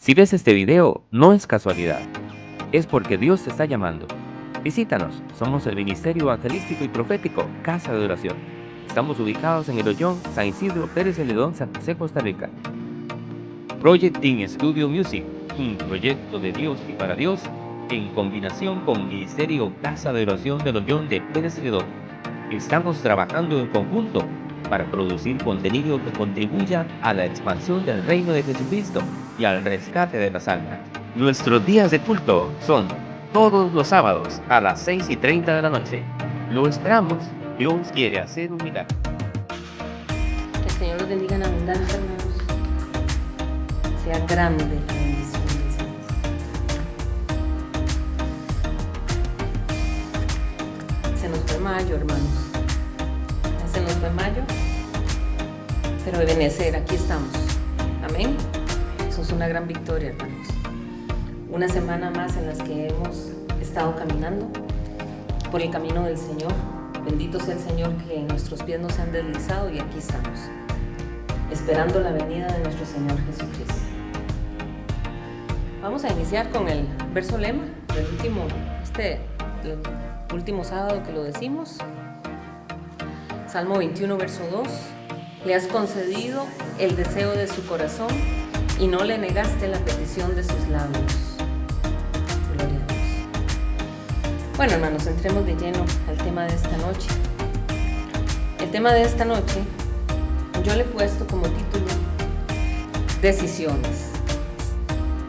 Si ves este video, no es casualidad, es porque Dios te está llamando. Visítanos, somos el Ministerio Evangelístico y Profético Casa de Oración. Estamos ubicados en el Ollón, San Isidro, Pérez Celedón, San José, Costa Rica. Project Team Studio Music, un proyecto de Dios y para Dios, en combinación con Ministerio Casa de Oración del Ollón de Pérez Celedón. Estamos trabajando en conjunto para producir contenido que contribuya a la expansión del reino de Jesucristo y al rescate de las almas. Nuestros días de culto son todos los sábados a las 6:30 de la noche. Lo esperamos. Dios quiere hacer un milagro. Que el Señor los bendiga en abundancia, hermanos. Sea grande la bendición del Señor. Se nos fue mayo, hermanos. Se nos fue mayo. Pero Ebenezer, aquí estamos. Amén. Eso es una gran victoria, hermanos. Una semana más en las que hemos estado caminando por el camino del Señor. Bendito sea el Señor que nuestros pies no se han deslizado y aquí estamos, esperando la venida de nuestro Señor Jesucristo. Vamos a iniciar con el verso lema del último sábado que lo decimos. Salmo 21, verso 2. Le has concedido el deseo de su corazón y no le negaste la petición de sus labios. Gloria a Dios. Bueno, hermanos, entremos de lleno al tema de esta noche. El tema de esta noche yo le he puesto como título Decisiones.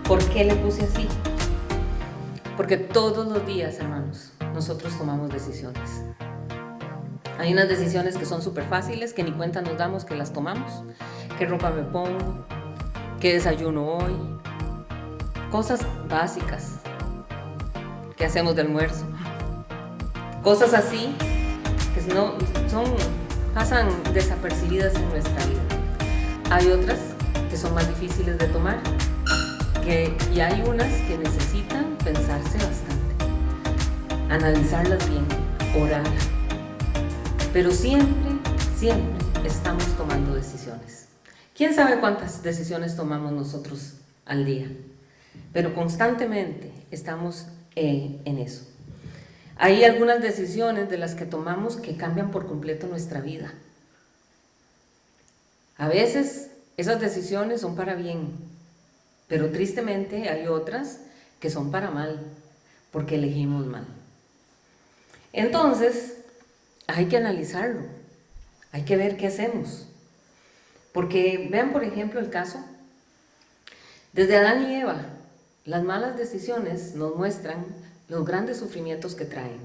¿Por qué le puse así? Porque todos los días, hermanos, nosotros tomamos decisiones. Hay unas decisiones que son súper fáciles, que ni cuenta nos damos que las tomamos. ¿Qué ropa me pongo? ¿Qué desayuno hoy? Cosas básicas. ¿Qué hacemos de almuerzo? Cosas así que pasan desapercibidas en nuestra vida. Hay otras que son más difíciles de tomar y hay unas que necesitan pensarse bastante, analizarlas bien, orar. Pero siempre estamos tomando decisiones. ¿Quién sabe cuántas decisiones tomamos nosotros al día? Pero constantemente estamos en eso. Hay algunas decisiones de las que tomamos que cambian por completo nuestra vida. A veces esas decisiones son para bien, pero tristemente hay otras que son para mal, porque elegimos mal. Entonces, hay que analizarlo, hay que ver qué hacemos. Porque vean, por ejemplo, el caso. Desde Adán y Eva, las malas decisiones nos muestran los grandes sufrimientos que traen.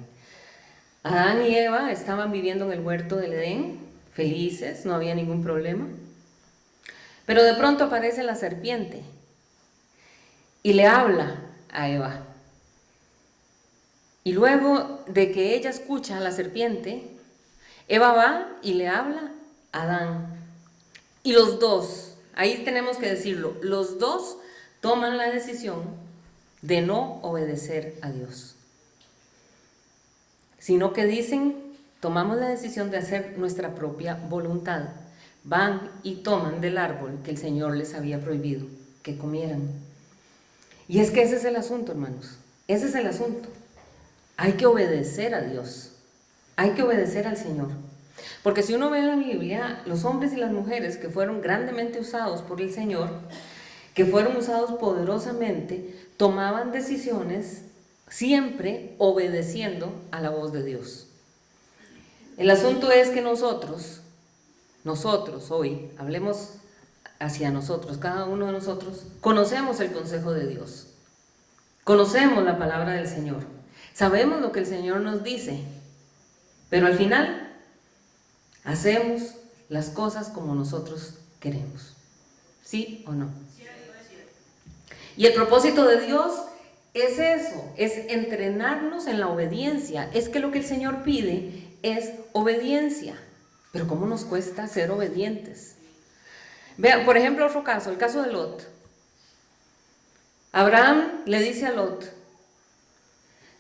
Adán y Eva estaban viviendo en el huerto del Edén, felices, no había ningún problema. Pero de pronto aparece la serpiente y le habla a Eva. Y luego de que ella escucha a la serpiente, Eva va y le habla a Adán. Y los dos, ahí tenemos que decirlo, los dos toman la decisión de no obedecer a Dios. Sino que dicen, tomamos la decisión de hacer nuestra propia voluntad. Van y toman del árbol que el Señor les había prohibido que comieran. Y es que ese es el asunto, hermanos. Ese es el asunto. Hay que obedecer a Dios. Hay que obedecer al Señor. Porque si uno ve en la Biblia, los hombres y las mujeres que fueron grandemente usados por el Señor, que fueron usados poderosamente, tomaban decisiones siempre obedeciendo a la voz de Dios. El asunto es que nosotros hoy, hablemos hacia nosotros, cada uno de nosotros, conocemos el consejo de Dios, conocemos la palabra del Señor, sabemos lo que el Señor nos dice, pero al final hacemos las cosas como nosotros queremos. ¿Sí o no? Y el propósito de Dios es eso, es entrenarnos en la obediencia. Es que lo que el Señor pide es obediencia. Pero ¿cómo nos cuesta ser obedientes? Vean, por ejemplo, otro caso, el caso de Lot. Abraham le dice a Lot,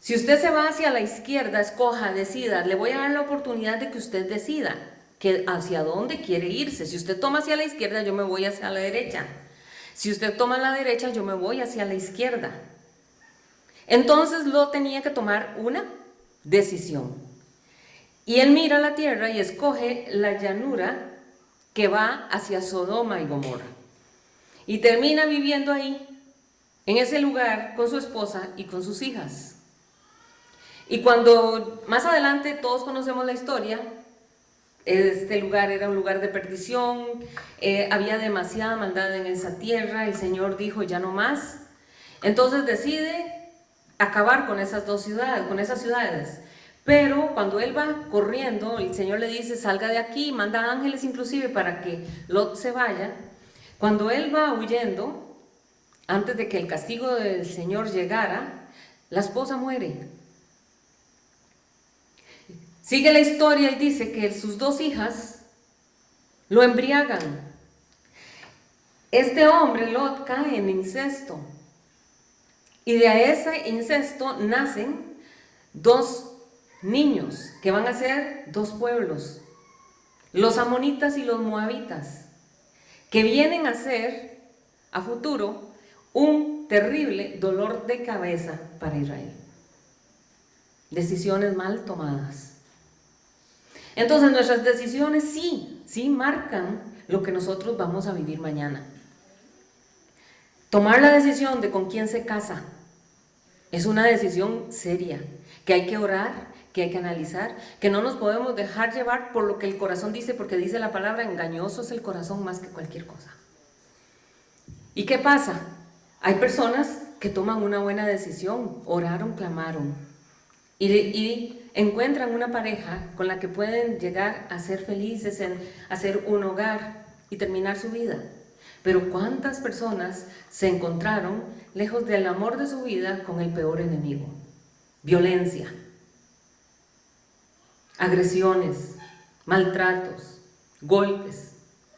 si usted se va hacia la izquierda, escoja, decida, le voy a dar la oportunidad de que usted decida hacia dónde quiere irse. Si usted toma hacia la izquierda, yo me voy hacia la derecha. Si usted toma la derecha, yo me voy hacia la izquierda. Entonces Lot tenía que tomar una decisión. Y él mira la tierra y escoge la llanura que va hacia Sodoma y Gomorra. Y termina viviendo ahí, en ese lugar, con su esposa y con sus hijas. Y cuando más adelante todos conocemos la historia, este lugar era un lugar de perdición, había demasiada maldad en esa tierra, el Señor dijo ya no más. Entonces decide acabar con esas dos ciudades, con esas ciudades. Pero cuando él va corriendo, el Señor le dice salga de aquí, manda ángeles inclusive para que Lot se vaya. Cuando él va huyendo, antes de que el castigo del Señor llegara, la esposa muere. Sigue la historia y dice que sus dos hijas lo embriagan. Este hombre, Lot, cae en incesto. Y de ese incesto nacen dos niños que van a ser dos pueblos, los amonitas y los moabitas, que vienen a ser a futuro un terrible dolor de cabeza para Israel. Decisiones mal tomadas. Entonces nuestras decisiones sí marcan lo que nosotros vamos a vivir mañana. Tomar la decisión de con quién se casa es una decisión seria, que hay que orar, que hay que analizar, que no nos podemos dejar llevar por lo que el corazón dice, porque dice la palabra, engañoso es el corazón más que cualquier cosa. ¿Y qué pasa? Hay personas que toman una buena decisión, oraron, clamaron, y encuentran una pareja con la que pueden llegar a ser felices, en hacer un hogar y terminar su vida. Pero ¿cuántas personas se encontraron lejos del amor de su vida con el peor enemigo? Violencia, agresiones, maltratos, golpes,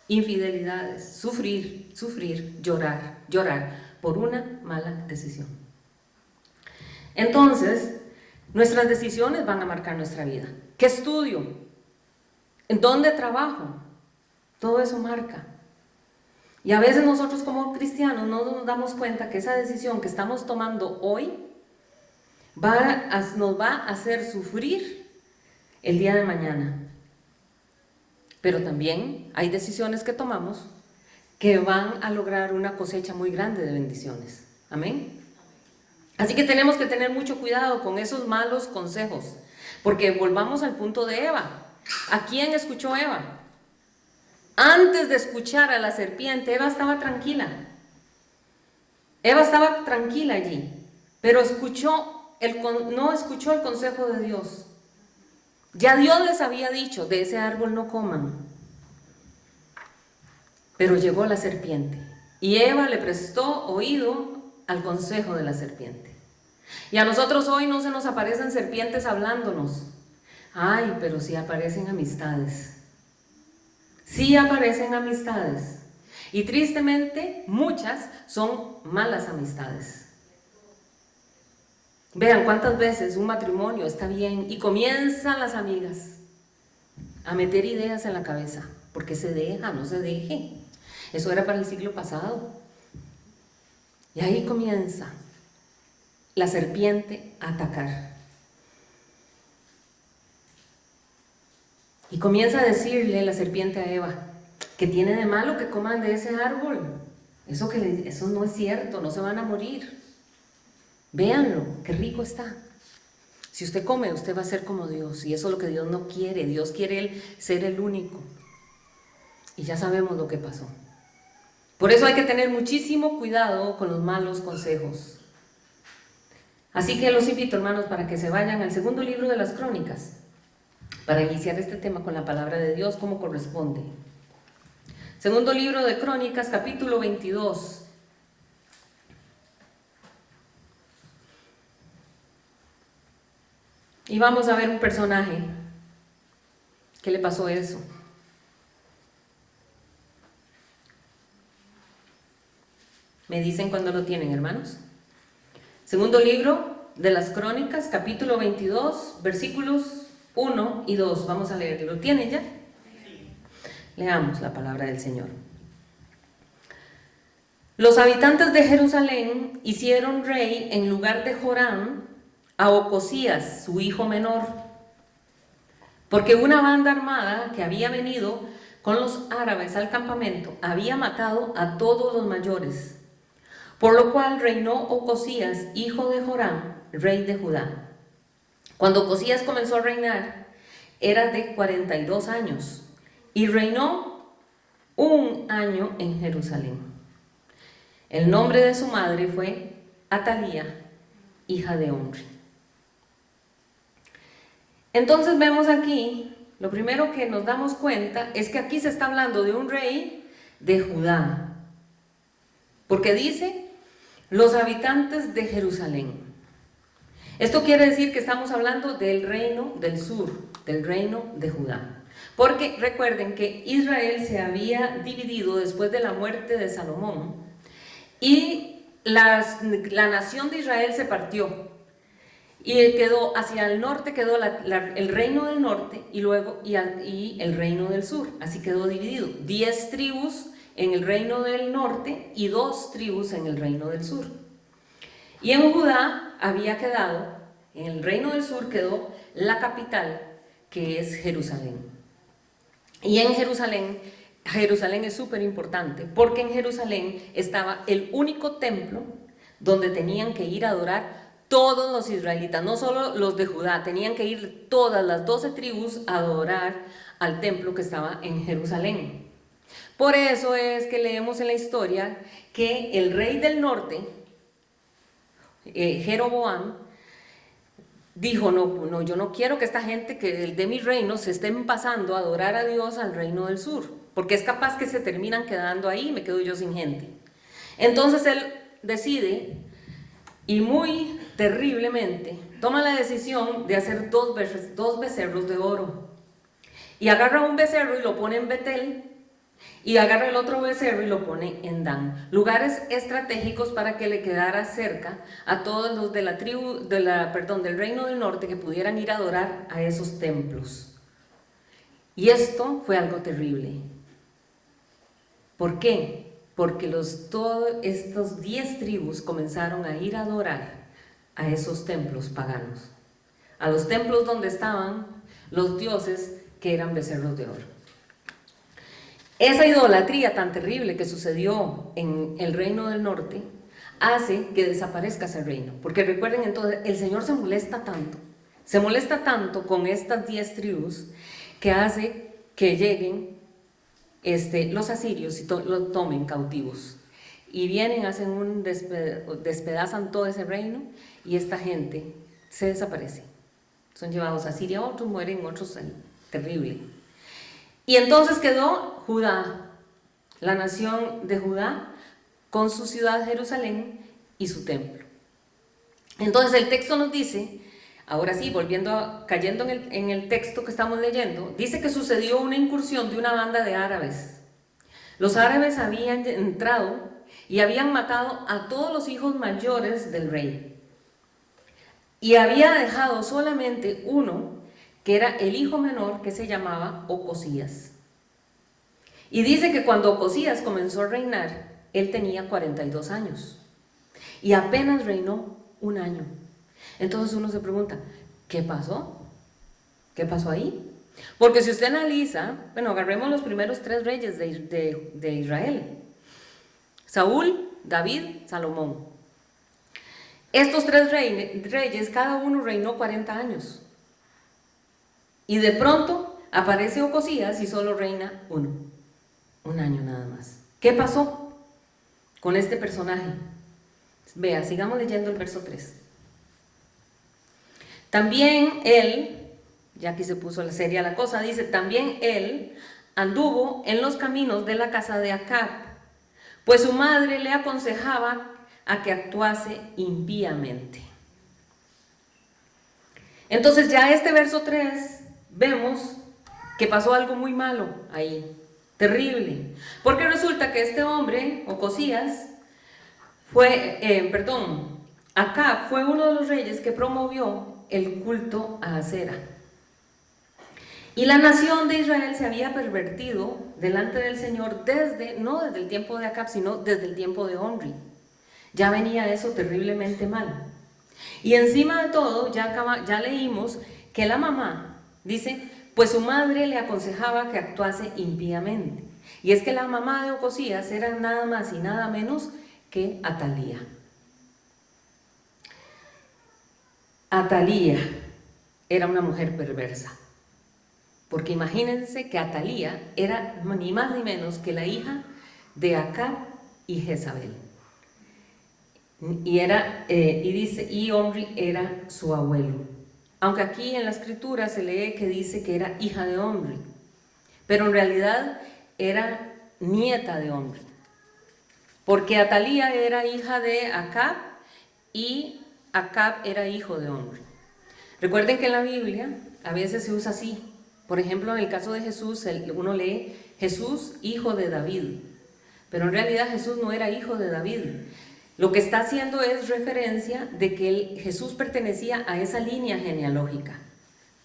infidelidades, sufrir, llorar por una mala decisión. Entonces, nuestras decisiones van a marcar nuestra vida. ¿Qué estudio? ¿En dónde trabajo? Todo eso marca. Y a veces nosotros como cristianos no nos damos cuenta que esa decisión que estamos tomando hoy nos va a hacer sufrir el día de mañana. Pero también hay decisiones que tomamos que van a lograr una cosecha muy grande de bendiciones. Amén. Así que tenemos que tener mucho cuidado con esos malos consejos, porque volvamos al punto de Eva. ¿A quién escuchó Eva? Antes de escuchar a la serpiente, Eva estaba tranquila. Eva estaba tranquila allí, pero no escuchó el consejo de Dios. Ya Dios les había dicho, de ese árbol no coman. Pero llegó la serpiente y Eva le prestó oído al consejo de la serpiente. Y a nosotros hoy no se nos aparecen serpientes hablándonos. Ay, pero sí aparecen amistades. Sí aparecen amistades. Y tristemente muchas son malas amistades. Vean cuántas veces un matrimonio está bien y comienzan las amigas a meter ideas en la cabeza. Porque se deja, no se deje. Eso era para el siglo pasado. Y ahí comienza la serpiente a atacar. Y comienza a decirle la serpiente a Eva, ¿qué tiene de malo que coman de ese árbol? Eso no es cierto, no se van a morir. Véanlo, qué rico está. Si usted come, usted va a ser como Dios, y eso es lo que Dios no quiere. Dios quiere ser el único. Y ya sabemos lo que pasó. Por eso hay que tener muchísimo cuidado con los malos consejos. Así que los invito, hermanos, para que se vayan al segundo libro de las Crónicas, para iniciar este tema con la palabra de Dios como corresponde. Segundo libro de Crónicas, capítulo 22. Y vamos a ver un personaje que le pasó eso. ¿Me dicen cuándo lo tienen, hermanos? Segundo libro de las Crónicas, capítulo 22, versículos 1 y 2. Vamos a leer. ¿Lo tienen ya? Sí. Leamos la palabra del Señor. Los habitantes de Jerusalén hicieron rey en lugar de Joram a Ocosías, su hijo menor, porque una banda armada que había venido con los árabes al campamento había matado a todos los mayores, por lo cual reinó Ocosías, hijo de Joram, rey de Judá. Cuando Ocosías comenzó a reinar, era de 42 años y reinó 1 año en Jerusalén. El nombre de su madre fue Atalía, hija de Omri. Entonces vemos aquí, lo primero que nos damos cuenta es que aquí se está hablando de un rey de Judá, porque dice los habitantes de Jerusalén. Esto quiere decir que estamos hablando del reino del sur, del reino de Judá. Porque recuerden que Israel se había dividido después de la muerte de Salomón y la nación de Israel se partió. Y quedó hacia el norte, quedó el reino del norte y luego y el reino del sur. Así quedó dividido. 10 tribus en el reino del norte y 2 tribus en el reino del sur. Y en Judá había quedado, en el reino del sur quedó la capital, que es Jerusalén. Y en Jerusalén es súper importante, porque en Jerusalén estaba el único templo donde tenían que ir a adorar todos los israelitas, no solo los de Judá, tenían que ir todas las 12 tribus a adorar al templo que estaba en Jerusalén. Por eso es que leemos en la historia que el rey del norte, Jeroboam, dijo, no, yo no quiero que esta gente que de mi reino se estén pasando a adorar a Dios al reino del sur, porque es capaz que se terminan quedando ahí y me quedo yo sin gente. Entonces él decide, y muy terriblemente, toma la decisión de hacer dos becerros de oro. Y agarra un becerro y lo pone en Betel, y agarra el otro becerro y lo pone en Dan, lugares estratégicos para que le quedara cerca a todos los de la tribu, del reino del norte, que pudieran ir a adorar a esos templos. Y esto fue algo terrible. ¿Por qué? Porque todos estos 10 tribus comenzaron a ir a adorar a esos templos paganos, a los templos donde estaban los dioses que eran becerros de oro. Esa idolatría tan terrible que sucedió en el reino del norte hace que desaparezca ese reino, porque recuerden, entonces el Señor se molesta tanto con estas 10 tribus, que hace que lleguen los asirios y lo tomen cautivos, y vienen, hacen despedazan todo ese reino, y esta gente se desaparece, son llevados a Siria, otros mueren, otros ahí, terrible. Y entonces quedó Judá, la nación de Judá, con su ciudad Jerusalén y su templo. Entonces el texto nos dice, ahora sí, cayendo en el texto que estamos leyendo, dice que sucedió una incursión de una banda de árabes. Los árabes habían entrado y habían matado a todos los hijos mayores del rey. Y había dejado solamente uno, que era el hijo menor, que se llamaba Ocosías. Y dice que cuando Ocosías comenzó a reinar, él tenía 42 años. Y apenas reinó 1 año. Entonces uno se pregunta, ¿qué pasó? ¿Qué pasó ahí? Porque si usted analiza, agarremos los primeros 3 reyes de Israel. Saúl, David, Salomón. Estos 3 reyes, cada uno reinó 40 años. Y de pronto aparece Ocosías y solo reina 1 año nada más. ¿Qué pasó con este personaje? Vea, sigamos leyendo el verso 3. También él, ya aquí se puso seria la cosa, dice, también él anduvo en los caminos de la casa de Acab, pues su madre le aconsejaba a que actuase impíamente. Entonces ya este verso 3 vemos que pasó algo muy malo ahí, terrible, porque resulta que este hombre, Ocosías, Acab fue uno de los reyes que promovió el culto a Acera. Y la nación de Israel se había pervertido delante del Señor no desde el tiempo de Acab, sino desde el tiempo de Omri. Ya venía eso terriblemente mal. Y encima de todo, ya leímos que la mamá, dice, pues su madre le aconsejaba que actuase impíamente. Y es que la mamá de Ocosías era nada más y nada menos que Atalía. Atalía era una mujer perversa. Porque imagínense que Atalía era ni más ni menos que la hija de Acab y Jezabel. Y Omri era su abuelo. Aunque aquí en la escritura se lee que dice que era hija de Omri, pero en realidad era nieta de Omri. Porque Atalía era hija de Acab y Acab era hijo de Omri. Recuerden que en la Biblia a veces se usa así. Por ejemplo, en el caso de Jesús, uno lee Jesús, hijo de David. Pero en realidad Jesús no era hijo de David. Lo que está haciendo es referencia de que Jesús pertenecía a esa línea genealógica,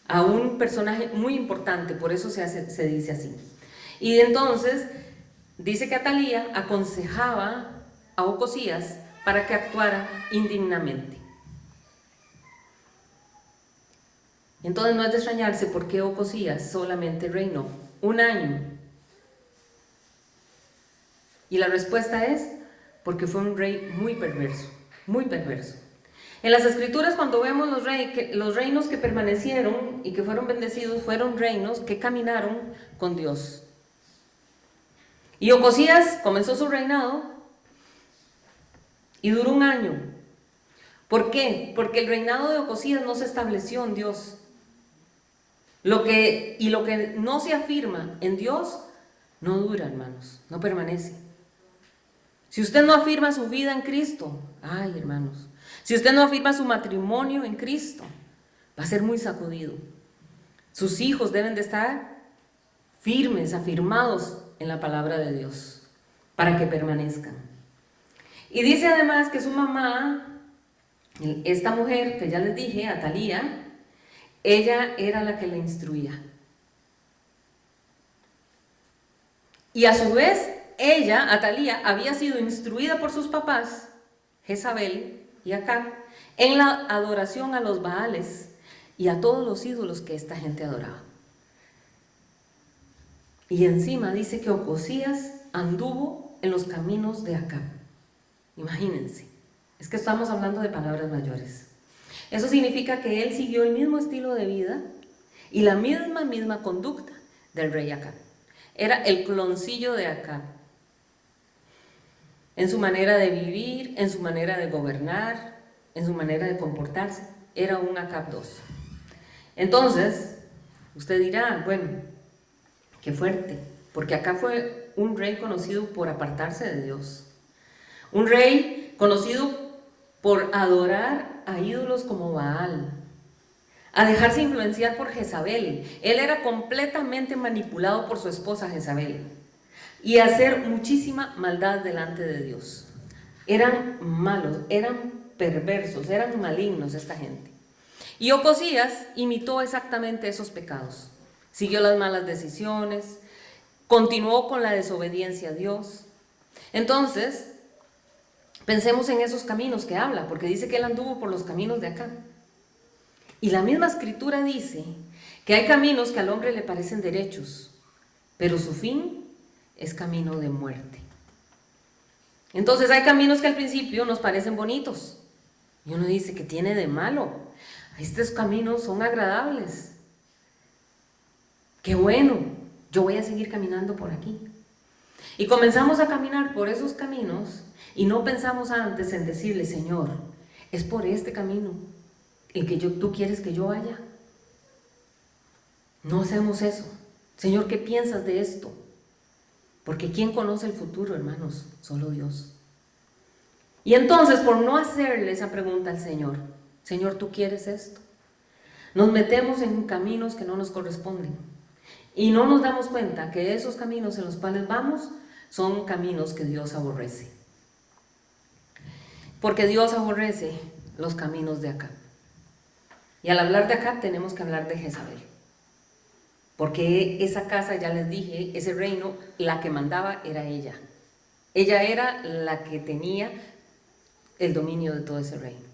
a un personaje muy importante, por eso se dice así. Y entonces dice que Atalía aconsejaba a Ocosías para que actuara indignamente. Entonces no es de extrañarse por qué Ocosías solamente reinó un año. Y la respuesta es porque fue un rey muy perverso, muy perverso. En las escrituras, cuando vemos los reinos que permanecieron y que fueron bendecidos, fueron reinos que caminaron con Dios. Y Ocosías comenzó su reinado y duró un año. ¿Por qué? Porque el reinado de Ocosías no se estableció en Dios. Lo que no se afirma en Dios no dura, hermanos, no permanece. Si usted no afirma su vida en Cristo, ay, hermanos, si usted no afirma su matrimonio en Cristo, va a ser muy sacudido. Sus hijos deben de estar firmes, afirmados en la palabra de Dios, para que permanezcan. Y dice además que su mamá, esta mujer que ya les dije, Atalía, ella era la que le instruía. Y a su vez, ella, Atalía, había sido instruida por sus papás, Jezabel y Acab, en la adoración a los Baales y a todos los ídolos que esta gente adoraba. Y encima dice que Ocosías anduvo en los caminos de Acab. Imagínense, es que estamos hablando de palabras mayores. Eso significa que él siguió el mismo estilo de vida y la misma conducta del rey Acab. Era el cloncillo de Acab. En su manera de vivir, en su manera de gobernar, en su manera de comportarse. Era un Acab 2. Entonces, usted dirá, bueno, qué fuerte, porque Acab fue un rey conocido por apartarse de Dios. Un rey conocido por adorar a ídolos como Baal, a dejarse influenciar por Jezabel. Él era completamente manipulado por su esposa Jezabel y a hacer muchísima maldad delante de Dios. Eran malos, eran perversos, eran malignos esta gente. Y Ocosías imitó exactamente esos pecados. Siguió las malas decisiones, continuó con la desobediencia a Dios. Entonces, pensemos en esos caminos que habla, porque dice que él anduvo por los caminos de acá. Y la misma escritura dice que hay caminos que al hombre le parecen derechos, pero su fin es camino de muerte. Entonces hay caminos que al principio nos parecen bonitos. Y uno dice, ¿qué tiene de malo? Estos caminos son agradables. Qué bueno, yo voy a seguir caminando por aquí. Y comenzamos a caminar por esos caminos y no pensamos antes en decirle, Señor, es por este camino el que tú quieres que yo vaya. No hacemos eso. Señor, ¿qué piensas de esto? Porque ¿quién conoce el futuro, hermanos? Solo Dios. Y entonces, por no hacerle esa pregunta al Señor, Señor, ¿tú quieres esto? Nos metemos en caminos que no nos corresponden. Y no nos damos cuenta que esos caminos en los cuales vamos son caminos que Dios aborrece. Porque Dios aborrece los caminos de Acab. Y al hablar de Acab tenemos que hablar de Jezabel. porque esa casa, ya les dije, ese reino, la que mandaba era ella. Ella era la que tenía el dominio de todo ese reino.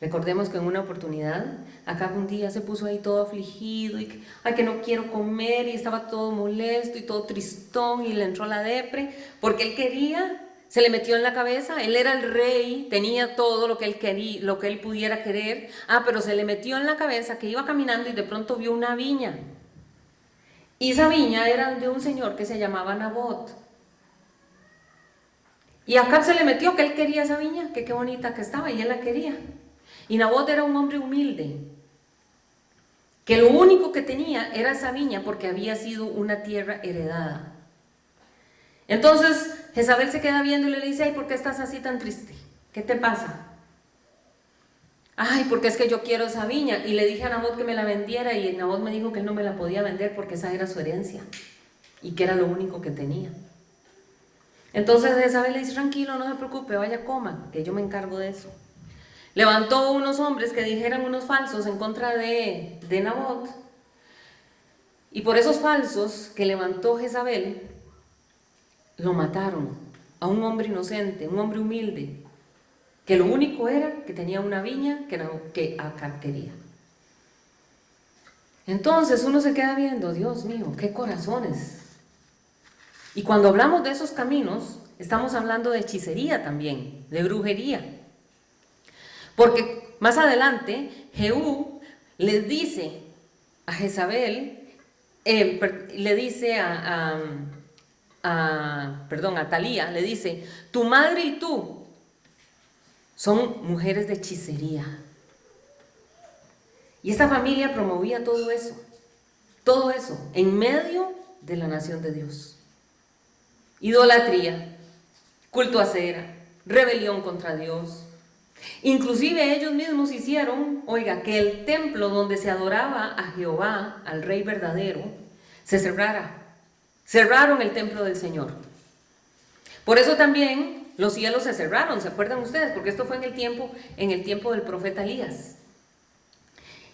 Recordemos que en una oportunidad, Acab un día se puso ahí todo afligido y que no quiero comer, y estaba todo molesto y todo tristón, y le entró la depre, porque él quería, se le metió en la cabeza, él era el rey, tenía todo lo que él quería, lo que él pudiera querer, pero se le metió en la cabeza que iba caminando y de pronto vio una viña, y esa viña era de un señor que se llamaba Nabot. Y Acab se le metió que él quería esa viña, que qué bonita que estaba, y él la quería. Y Nabot era un hombre humilde, que lo único que tenía era esa viña porque había sido una tierra heredada. Entonces Jezabel se queda viendo y le dice: ay, ¿por qué estás así tan triste? ¿Qué te pasa? Ay, porque es que yo quiero esa viña, y le dije a Nabot que me la vendiera, y Nabot me dijo que él no me la podía vender porque esa era su herencia y que era lo único que tenía. Entonces Jezabel le dice: tranquilo, no se preocupe, vaya, coma, que yo me encargo de eso. Levantó unos hombres que dijeran unos falsos en contra de Nabot, y por esos falsos que levantó Jezabel, lo mataron a un hombre inocente, un hombre humilde, que lo único era que tenía una viña que Acab quería. Entonces uno se queda viendo: Dios mío, qué corazones. Y cuando hablamos de esos caminos, estamos hablando de hechicería también, de brujería. Porque más adelante Jehú les dice a Jezabel, le dice a Talía, le dice: tu madre y tú son mujeres de hechicería. Y esta familia promovía todo eso, en medio de la nación de Dios. Idolatría, culto a cera, rebelión contra Dios. Inclusive ellos mismos hicieron, que el templo donde se adoraba a Jehová, al Rey verdadero, se cerrara. Cerraron el templo del Señor. Por eso también los cielos se cerraron, ¿se acuerdan ustedes? Porque esto fue en el tiempo del profeta Elías.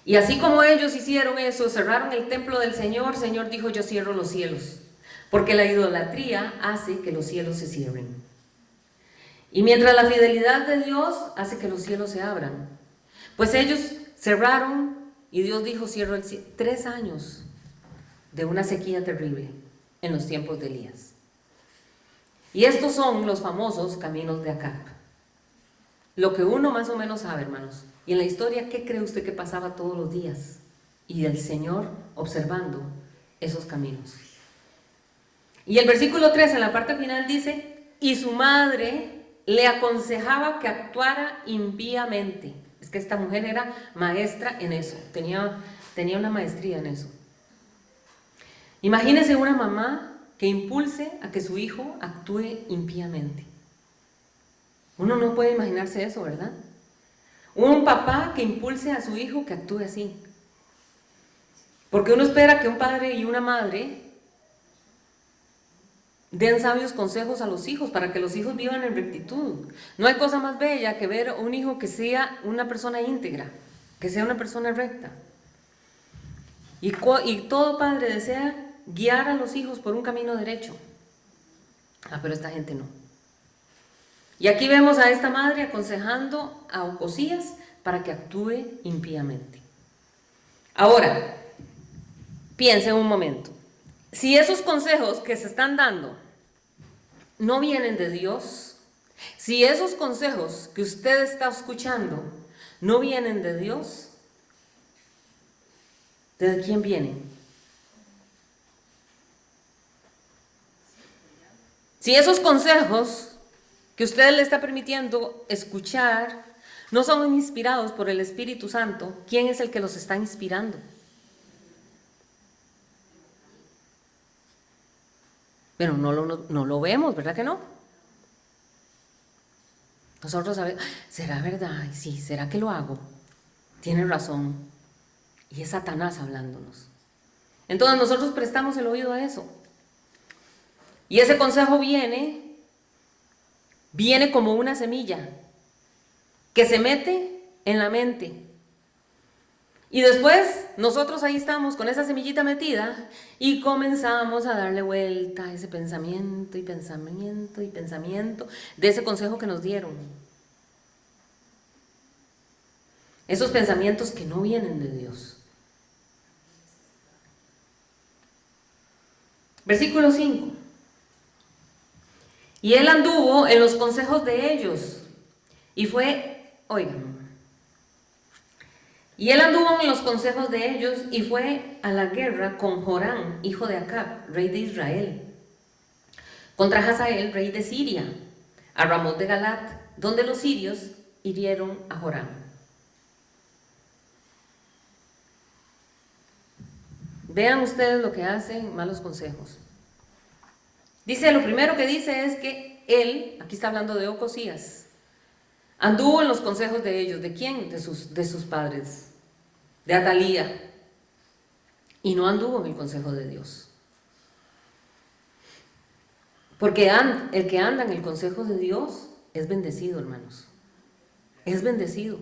Y así como ellos hicieron eso, cerraron el templo del Señor, el Señor dijo: yo cierro los cielos, porque la idolatría hace que los cielos se cierren. Y mientras la fidelidad de Dios hace que los cielos se abran. Pues ellos cerraron y Dios dijo: cierro el cielo. 3 años de una sequía terrible en los tiempos de Elías. Y estos son los famosos caminos de Acab. Lo que uno más o menos sabe, hermanos. Y en la historia, ¿qué cree usted que pasaba todos los días? Y el Señor observando esos caminos. Y el versículo 3 en la parte final dice: y su madre le aconsejaba que actuara impíamente. Es que esta mujer era maestra en eso, tenía una maestría en eso. Imagínense una mamá que impulse a que su hijo actúe impíamente. Uno no puede imaginarse eso, ¿verdad? Un papá que impulse a su hijo que actúe así. Porque uno espera que un padre y una madre den sabios consejos a los hijos para que los hijos vivan en rectitud. No hay cosa más bella que ver un hijo que sea una persona íntegra, que sea una persona recta. Y todo padre desea guiar a los hijos por un camino derecho. Pero esta gente no. Y aquí vemos a esta madre aconsejando a Ocosías para que actúe impíamente. Ahora, piensen un momento. Si esos consejos que se están dando no vienen de Dios, si esos consejos que usted está escuchando no vienen de Dios, ¿de quién vienen? Si esos consejos que usted le está permitiendo escuchar no son inspirados por el Espíritu Santo, ¿quién es el que los está inspirando? Pero no lo vemos, ¿verdad que no? Nosotros sabemos: ¿será verdad? Ay, sí, ¿será que lo hago? Tiene razón. Y es Satanás hablándonos. Entonces nosotros prestamos el oído a eso. Y ese consejo viene como una semilla que se mete en la mente. Y después nosotros ahí estamos con esa semillita metida y comenzamos a darle vuelta a ese pensamiento y pensamiento y pensamiento de ese consejo que nos dieron. Esos pensamientos que no vienen de Dios. Versículo 5. Y él anduvo en los consejos de ellos y fue, oigan, y él anduvo en los consejos de ellos y fue a la guerra con Joram, hijo de Acab, rey de Israel, contra Hazael, rey de Siria, a Ramot de Galat, donde los sirios hirieron a Joram. Vean ustedes lo que hacen malos consejos. Dice, lo primero que dice es que él, aquí está hablando de Ocosías, anduvo en los consejos de ellos. ¿De quién? De sus padres, de Atalía. Y no anduvo en el consejo de Dios. Porque el que anda en el consejo de Dios es bendecido, hermanos. Es bendecido.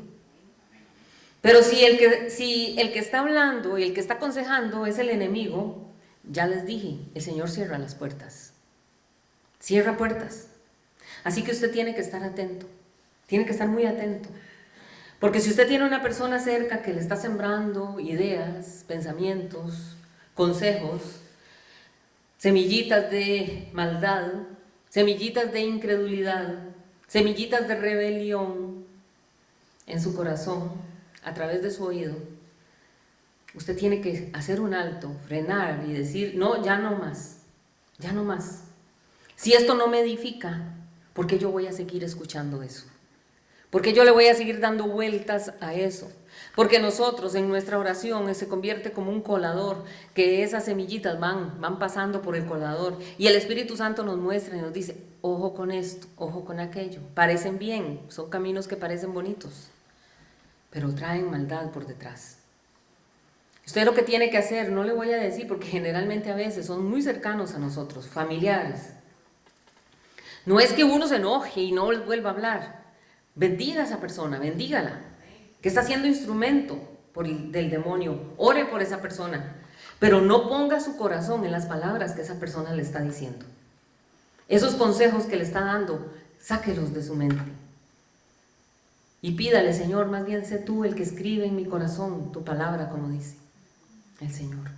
Pero si el que está hablando y el que está aconsejando es el enemigo, ya les dije, el Señor cierra las puertas. Cierra puertas. Así que usted tiene que estar atento. Tiene que estar muy atento. Porque si usted tiene una persona cerca que le está sembrando ideas, pensamientos, consejos, semillitas de maldad, semillitas de incredulidad, semillitas de rebelión en su corazón, a través de su oído, usted tiene que hacer un alto, frenar y decir, no, ya no más, ya no más. Si esto no me edifica, ¿por qué yo voy a seguir escuchando eso? ¿Por qué yo le voy a seguir dando vueltas a eso? Porque nosotros en nuestra oración se convierte como un colador, que esas semillitas van pasando por el colador y el Espíritu Santo nos muestra y nos dice, ojo con esto, ojo con aquello. Parecen bien, son caminos que parecen bonitos, pero traen maldad por detrás. Usted lo que tiene que hacer, no le voy a decir porque generalmente a veces son muy cercanos a nosotros, familiares. No es que uno se enoje y no les vuelva a hablar. Bendiga a esa persona, bendígala, que está siendo instrumento del demonio. Ore por esa persona, pero no ponga su corazón en las palabras que esa persona le está diciendo. Esos consejos que le está dando, sáquelos de su mente. Y pídale, Señor, más bien sé tú el que escribe en mi corazón tu palabra, como dice el Señor.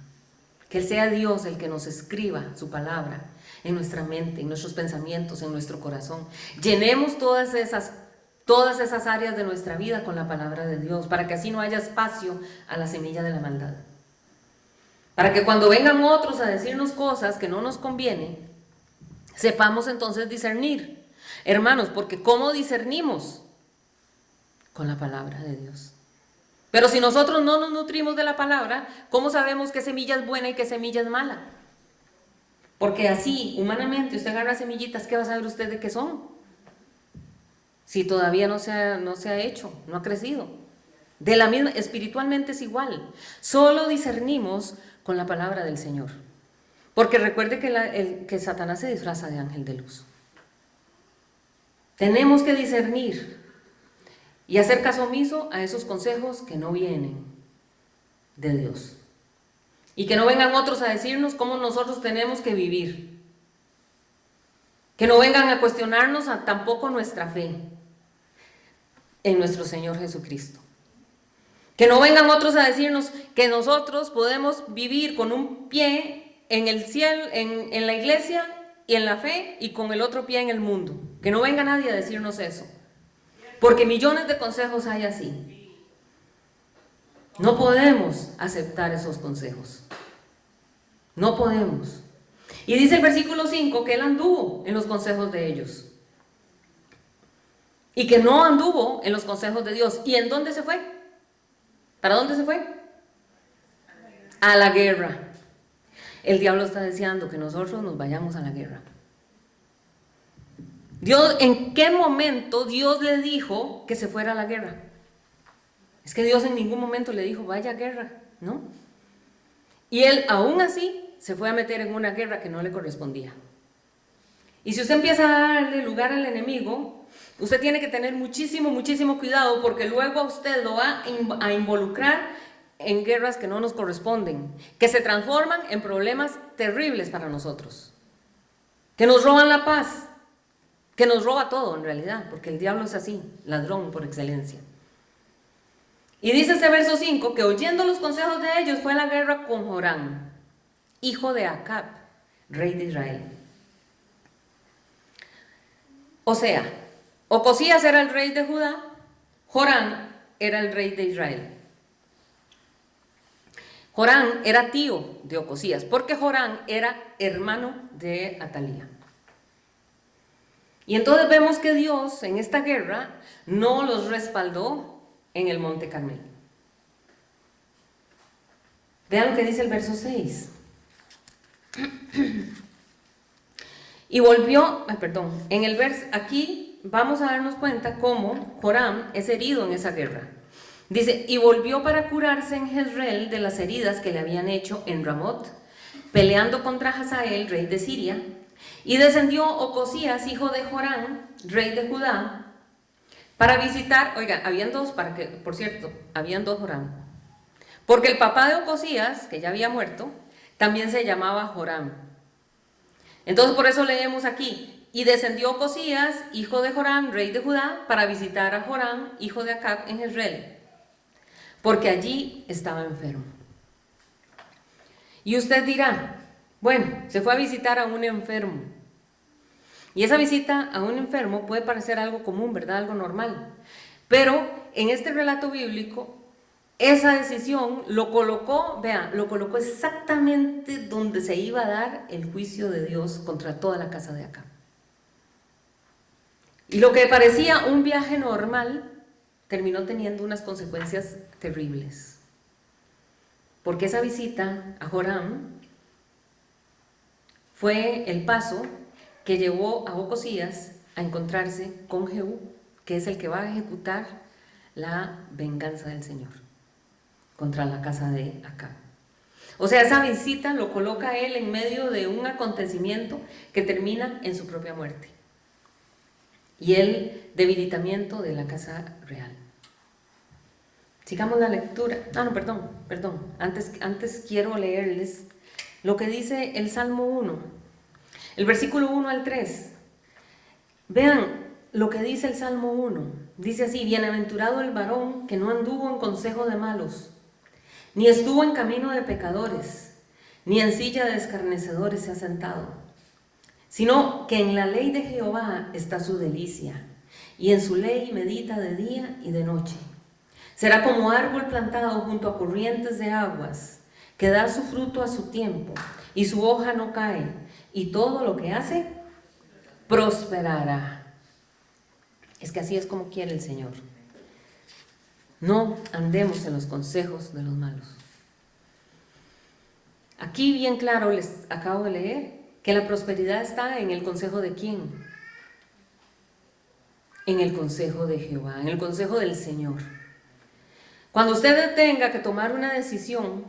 Que sea Dios el que nos escriba su palabra en nuestra mente, en nuestros pensamientos, en nuestro corazón. Llenemos todas esas áreas de nuestra vida con la palabra de Dios, para que así no haya espacio a la semilla de la maldad. Para que cuando vengan otros a decirnos cosas que no nos convienen, sepamos entonces discernir. Hermanos, porque ¿cómo discernimos? Con la palabra de Dios. Pero si nosotros no nos nutrimos de la palabra, ¿cómo sabemos qué semilla es buena y qué semilla es mala? Porque así, humanamente, usted agarra semillitas, ¿qué va a saber usted de qué son? Si todavía no se ha hecho, no ha crecido. De la misma, espiritualmente es igual. Solo discernimos con la palabra del Señor. Porque recuerde que Satanás se disfraza de ángel de luz. Tenemos que discernir y hacer caso omiso a esos consejos que no vienen de Dios. Y que no vengan otros a decirnos cómo nosotros tenemos que vivir. Que no vengan a cuestionarnos tampoco nuestra fe en nuestro Señor Jesucristo. Que no vengan otros a decirnos que nosotros podemos vivir con un pie en el cielo, en la iglesia y en la fe, y con el otro pie en el mundo. Que no venga nadie a decirnos eso. Porque millones de consejos hay así. No podemos aceptar esos consejos. No podemos. Y dice el versículo 5 que él anduvo en los consejos de ellos. Y que no anduvo en los consejos de Dios. ¿Y en dónde se fue? ¿Para dónde se fue? A la guerra. El diablo está deseando que nosotros nos vayamos a la guerra. Dios, ¿en qué momento Dios le dijo que se fuera a la guerra? Es que Dios en ningún momento le dijo, vaya a guerra, ¿no? Y él, aún así, se fue a meter en una guerra que no le correspondía. Y si usted empieza a darle lugar al enemigo, usted tiene que tener muchísimo, muchísimo cuidado, porque luego a usted lo va a involucrar en guerras que no nos corresponden, que se transforman en problemas terribles para nosotros, que nos roban la paz, que nos roba todo en realidad, porque el diablo es así, ladrón por excelencia. Y dice este verso 5 que oyendo los consejos de ellos fue a la guerra con Joram, hijo de Acab, rey de Israel. O sea, Ocosías era el rey de Judá, Joram era el rey de Israel. Joram era tío de Ocosías, porque Joram era hermano de Atalía. Y entonces vemos que Dios en esta guerra no los respaldó en el Monte Carmelo. Vean lo que dice el verso 6. Y volvió, en el verso, aquí vamos a darnos cuenta cómo Joram es herido en esa guerra. Dice, y volvió para curarse en Jezreel de las heridas que le habían hecho en Ramot, peleando contra Hazael, rey de Siria. Y descendió Ocosías, hijo de Joram, rey de Judá, para visitar, habían dos Joram. Porque el papá de Ocosías, que ya había muerto, también se llamaba Joram. Entonces por eso leemos aquí, y descendió Ocosías, hijo de Joram, rey de Judá, para visitar a Joram, hijo de Acab, en Jezreel, porque allí estaba enfermo. Y usted dirá, bueno, se fue a visitar a un enfermo. Y esa visita a un enfermo puede parecer algo común, ¿verdad? Algo normal. Pero en este relato bíblico, esa decisión lo colocó exactamente donde se iba a dar el juicio de Dios contra toda la casa de Acab. Y lo que parecía un viaje normal terminó teniendo unas consecuencias terribles. Porque esa visita a Joram fue el paso que llevó a Ocosías a encontrarse con Jehú, que es el que va a ejecutar la venganza del Señor contra la casa de Acab. O sea, esa visita lo coloca a él en medio de un acontecimiento que termina en su propia muerte y el debilitamiento de la casa real. Sigamos la lectura. Perdón. Antes quiero leerles lo que dice el Salmo 1, el versículo 1 al 3. Vean lo que dice el Salmo 1. Dice así: bienaventurado el varón que no anduvo en consejo de malos, ni estuvo en camino de pecadores, ni en silla de escarnecedores se ha sentado, sino que en la ley de Jehová está su delicia, y en su ley medita de día y de noche. Será como árbol plantado junto a corrientes de aguas, que da su fruto a su tiempo, y su hoja no cae, y todo lo que hace prosperará. Es que así es como quiere el Señor. No andemos en los consejos de los malos. Aquí bien claro les acabo de leer que la prosperidad está en el consejo de ¿quién? En el consejo de Jehová, en el consejo del Señor. Cuando usted tenga que tomar una decisión,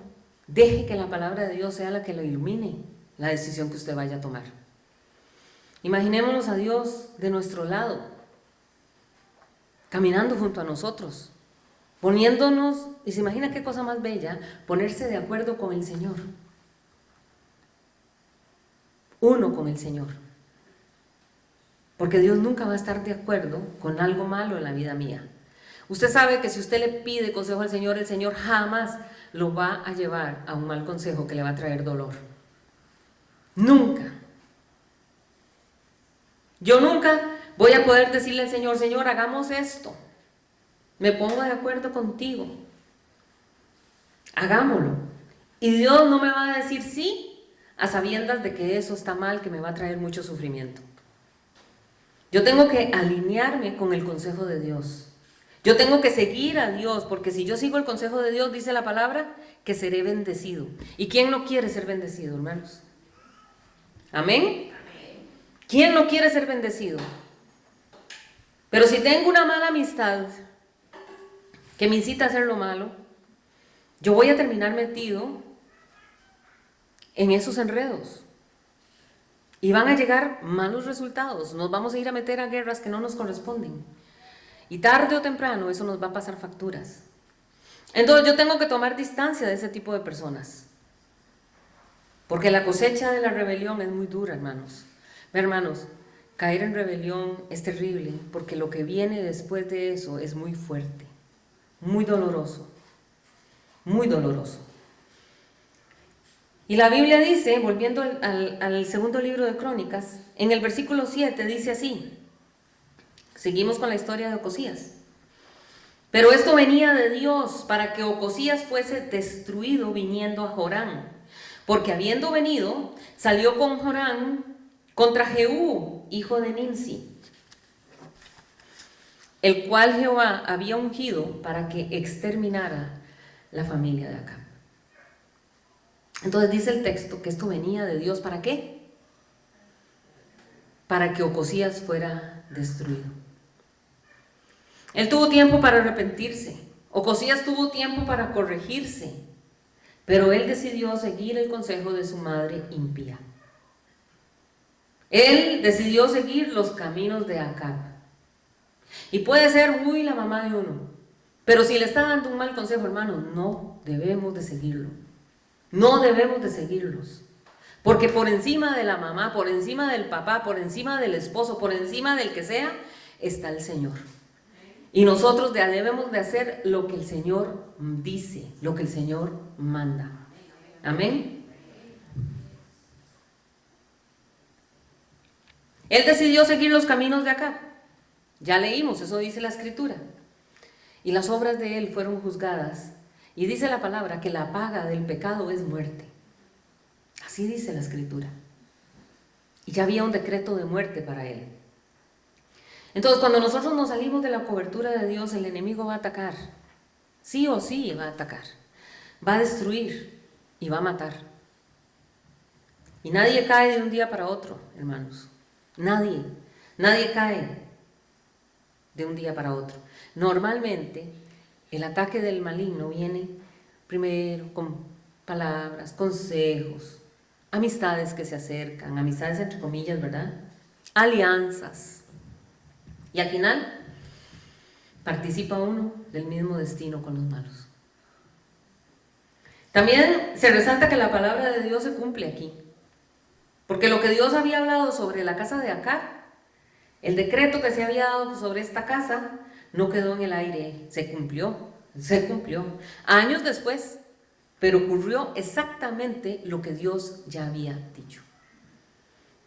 deje que la palabra de Dios sea la que lo ilumine, la decisión que usted vaya a tomar. Imaginémonos a Dios de nuestro lado, caminando junto a nosotros, poniéndonos, y se imagina qué cosa más bella, ponerse de acuerdo con el Señor. Uno con el Señor. Porque Dios nunca va a estar de acuerdo con algo malo en la vida mía. Usted sabe que si usted le pide consejo al Señor, el Señor jamás lo va a llevar a un mal consejo que le va a traer dolor. Nunca. Yo nunca voy a poder decirle al Señor: Señor, hagamos esto. Me pongo de acuerdo contigo. Hagámoslo. Y Dios no me va a decir sí a sabiendas de que eso está mal, que me va a traer mucho sufrimiento. Yo tengo que alinearme con el consejo de Dios. Yo tengo que seguir a Dios, porque si yo sigo el consejo de Dios, dice la palabra, que seré bendecido. ¿Y quién no quiere ser bendecido, hermanos? ¿Amén? ¿Quién no quiere ser bendecido? Pero si tengo una mala amistad que me incita a hacer lo malo, yo voy a terminar metido en esos enredos. Y van a llegar malos resultados. Nos vamos a ir a meter a guerras que no nos corresponden. Y tarde o temprano eso nos va a pasar facturas. Entonces yo tengo que tomar distancia de ese tipo de personas. Porque la cosecha de la rebelión es muy dura, hermanos. Hermanos, caer en rebelión es terrible porque lo que viene después de eso es muy fuerte, muy doloroso, muy doloroso. Y la Biblia dice, volviendo al segundo libro de Crónicas, en el versículo 7 dice así, seguimos con la historia de Ocosías. Pero esto venía de Dios para que Ocosías fuese destruido viniendo a Jorán. Porque habiendo venido, salió con Jorán contra Jehú, hijo de Nimsi, el cual Jehová había ungido para que exterminara la familia de Acab. Entonces dice el texto que esto venía de Dios, ¿para qué? Para que Ocosías fuera destruido. Él tuvo tiempo para arrepentirse, Ocosías tuvo tiempo para corregirse, pero él decidió seguir el consejo de su madre impía. Él decidió seguir los caminos de Acab. Y puede ser muy la mamá de uno, pero si le está dando un mal consejo, hermano, no debemos de seguirlo. No debemos de seguirlos. Porque por encima de la mamá, por encima del papá, por encima del esposo, por encima del que sea, está el Señor. Y nosotros debemos de hacer lo que el Señor dice, lo que el Señor manda. Amén. Él decidió seguir los caminos de Acab. Ya leímos, eso dice la Escritura. Y las obras de él fueron juzgadas. Y dice la palabra que la paga del pecado es muerte. Así dice la Escritura. Y ya había un decreto de muerte para él. Entonces, cuando nosotros nos salimos de la cobertura de Dios, el enemigo va a atacar. Sí o sí va a atacar. Va a destruir y va a matar. Y nadie cae de un día para otro, hermanos. Nadie cae de un día para otro. Normalmente, el ataque del maligno viene primero con palabras, consejos, amistades que se acercan, amistades entre comillas, ¿verdad? Alianzas. Y al final, participa uno del mismo destino con los malos. También se resalta que la palabra de Dios se cumple aquí. Porque lo que Dios había hablado sobre la casa de Acab, el decreto que se había dado sobre esta casa, no quedó en el aire, se cumplió. Años después, pero ocurrió exactamente lo que Dios ya había dicho.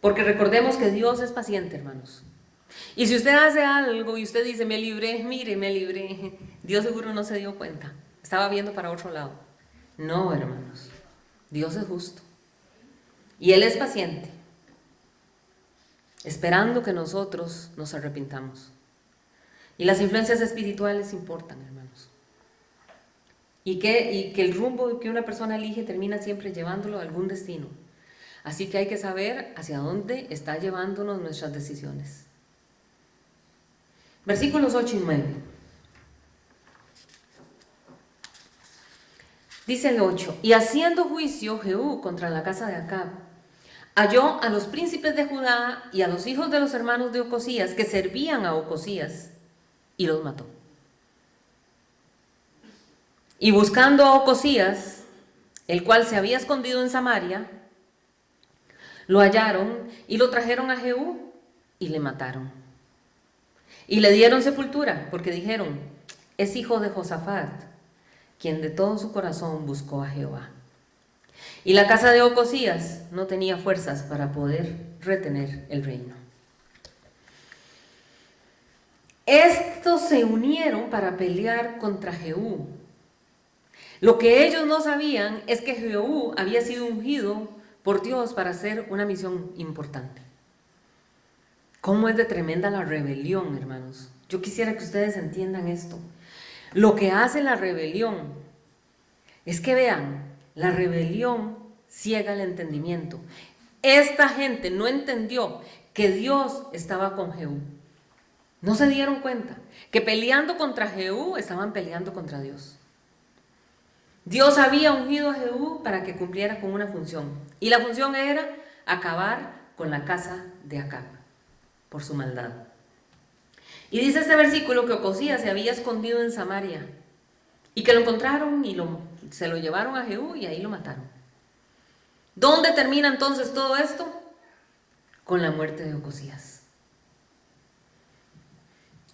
Porque recordemos que Dios es paciente, hermanos. Y si usted hace algo y usted dice, me libré, mire, me libré, Dios seguro no se dio cuenta, estaba viendo para otro lado. No, hermanos, Dios es justo. Y Él es paciente, esperando que nosotros nos arrepintamos. Y las influencias espirituales importan, hermanos. Y que el rumbo que una persona elige termina siempre llevándolo a algún destino. Así que hay que saber hacia dónde está llevándonos nuestras decisiones. Versículos 8 y 9. Dice el 8, y haciendo juicio Jehú contra la casa de Acab, halló a los príncipes de Judá y a los hijos de los hermanos de Ocosías que servían a Ocosías y los mató. Y buscando a Ocosías, el cual se había escondido en Samaria, lo hallaron y lo trajeron a Jehú y le mataron. Y le dieron sepultura, porque dijeron, es hijo de Josafat, quien de todo su corazón buscó a Jehová. Y la casa de Ocosías no tenía fuerzas para poder retener el reino. Estos se unieron para pelear contra Jehú. Lo que ellos no sabían es que Jehú había sido ungido por Dios para hacer una misión importante. ¿Cómo es de tremenda la rebelión, hermanos? Yo quisiera que ustedes entiendan esto. Lo que hace la rebelión es que vean, la rebelión ciega el entendimiento. Esta gente no entendió que Dios estaba con Jehú. No se dieron cuenta que peleando contra Jehú estaban peleando contra Dios. Dios había ungido a Jehú para que cumpliera con una función. Y la función era acabar con la casa de Acab por su maldad. Y dice este versículo que Ocosías se había escondido en Samaria y que lo encontraron y se lo llevaron a Jehú y ahí lo mataron. ¿Dónde termina entonces todo esto? Con la muerte de Ocosías.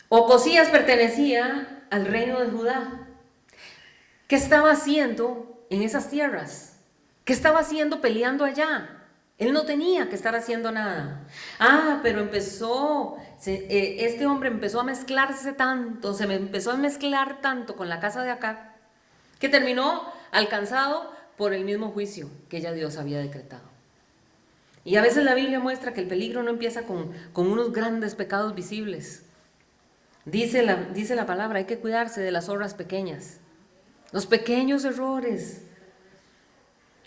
Ocosías pertenecía al reino de Judá. ¿Qué estaba haciendo en esas tierras? ¿Qué estaba haciendo peleando allá? Él no tenía que estar haciendo nada. Pero este hombre empezó a mezclarse tanto, se me empezó a mezclar tanto con la casa de acá, que terminó alcanzado por el mismo juicio que ya Dios había decretado. Y a veces la Biblia muestra que el peligro no empieza con unos grandes pecados visibles. Dice la palabra, hay que cuidarse de las obras pequeñas, los pequeños errores,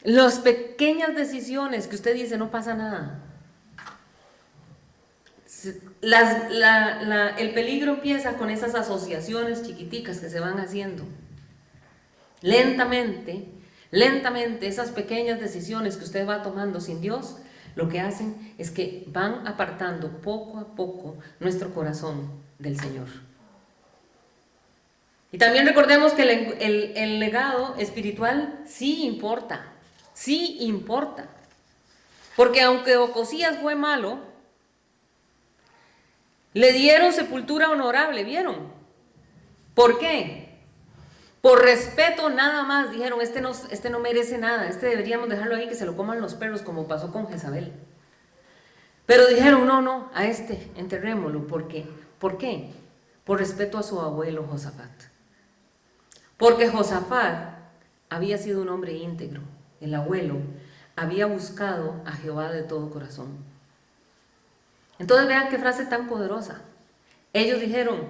las pequeñas decisiones que usted dice no pasa nada. El peligro empieza con esas asociaciones chiquiticas que se van haciendo. Lentamente, esas pequeñas decisiones que usted va tomando sin Dios, lo que hacen es que van apartando poco a poco nuestro corazón del Señor. Y también recordemos que el legado espiritual sí importa. Porque aunque Ocosías fue malo, le dieron sepultura honorable, ¿vieron? ¿Por qué? Por respeto nada más, dijeron, este no merece nada, deberíamos dejarlo ahí que se lo coman los perros, como pasó con Jezabel. Pero dijeron, no, a enterrémoslo. ¿Por qué? ¿Por qué? Por respeto a su abuelo Josafat. Porque Josafat había sido un hombre íntegro. El abuelo había buscado a Jehová de todo corazón. Entonces vean qué frase tan poderosa. Ellos dijeron,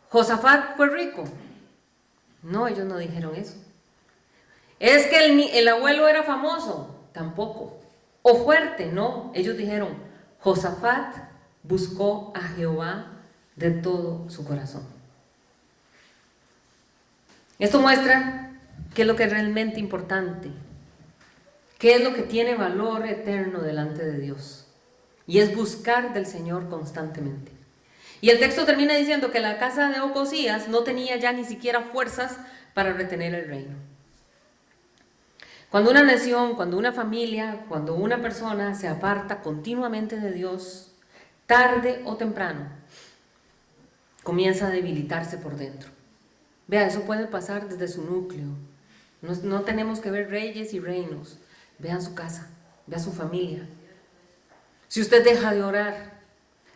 ¿Josafat fue rico? No, ellos no dijeron eso. ¿Es que el abuelo era famoso? Tampoco. ¿O fuerte? No, ellos dijeron, Josafat buscó a Jehová de todo su corazón. Esto muestra qué es lo que es realmente importante, qué es lo que tiene valor eterno delante de Dios, y es buscar del Señor constantemente. Y el texto termina diciendo que la casa de Ocosías no tenía ya ni siquiera fuerzas para retener el reino. Cuando una nación, cuando una familia, cuando una persona se aparta continuamente de Dios, tarde o temprano, comienza a debilitarse por dentro. Vea, eso puede pasar desde su núcleo. No tenemos que ver reyes y reinos. Vean su casa, vea su familia. Si usted deja de orar,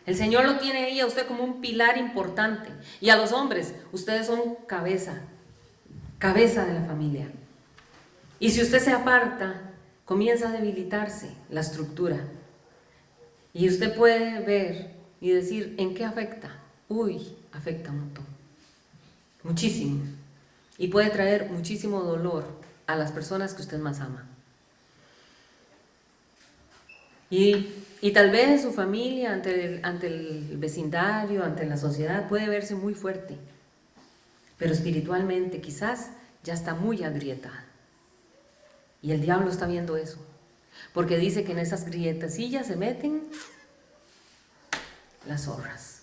el Señor lo tiene ahí a usted como un pilar importante. Y a los hombres, ustedes son cabeza de la familia. Y si usted se aparta, comienza a debilitarse la estructura. Y usted puede ver y decir, ¿en qué afecta? Afecta un montón. Muchísimo. Y puede traer muchísimo dolor a las personas que usted más ama. Y tal vez su familia ante el vecindario, ante la sociedad, puede verse muy fuerte. Pero espiritualmente quizás ya está muy agrietada. Y el diablo está viendo eso. Porque dice que en esas grietacillas se meten las zorras.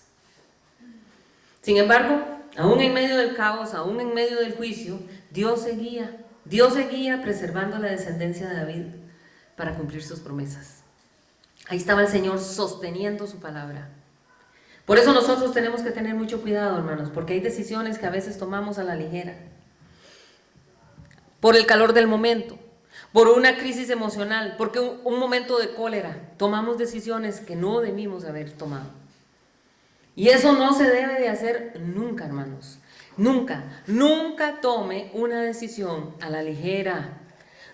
Sin embargo, aún en medio del caos, aún en medio del juicio, Dios seguía preservando la descendencia de David para cumplir sus promesas. Ahí estaba el Señor sosteniendo su palabra. Por eso nosotros tenemos que tener mucho cuidado, hermanos, porque hay decisiones que a veces tomamos a la ligera. Por el calor del momento, por una crisis emocional, porque un momento de cólera, tomamos decisiones que no debimos haber tomado. Y eso no se debe de hacer nunca, hermanos. Nunca tome una decisión a la ligera.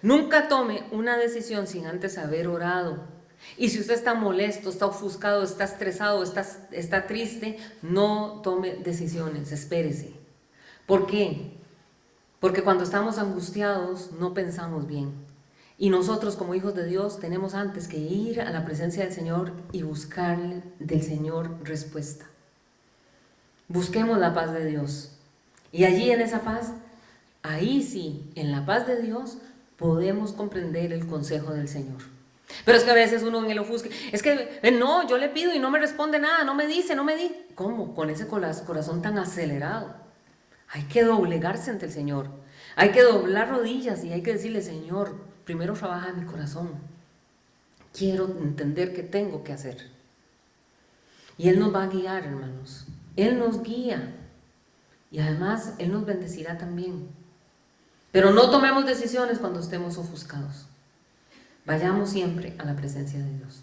Nunca tome una decisión sin antes haber orado. Y si usted está molesto, está ofuscado, está estresado, está triste, no tome decisiones, espérese. ¿Por qué? Porque cuando estamos angustiados no pensamos bien. Y nosotros como hijos de Dios tenemos antes que ir a la presencia del Señor y buscar del Señor respuesta. Busquemos la paz de Dios. Y allí en esa paz, ahí sí, en la paz de Dios, podemos comprender el consejo del Señor. Pero es que a veces uno en el ofusque, es que no, yo le pido y no me responde nada, no me dice. ¿Cómo? Con ese corazón tan acelerado. Hay que doblegarse ante el Señor. Hay que doblar rodillas y hay que decirle, Señor, primero trabaja en mi corazón. Quiero entender qué tengo que hacer. Y Él nos va a guiar, hermanos. Él nos guía. Y además, Él nos bendecirá también. Pero no tomemos decisiones cuando estemos ofuscados. Vayamos siempre a la presencia de Dios.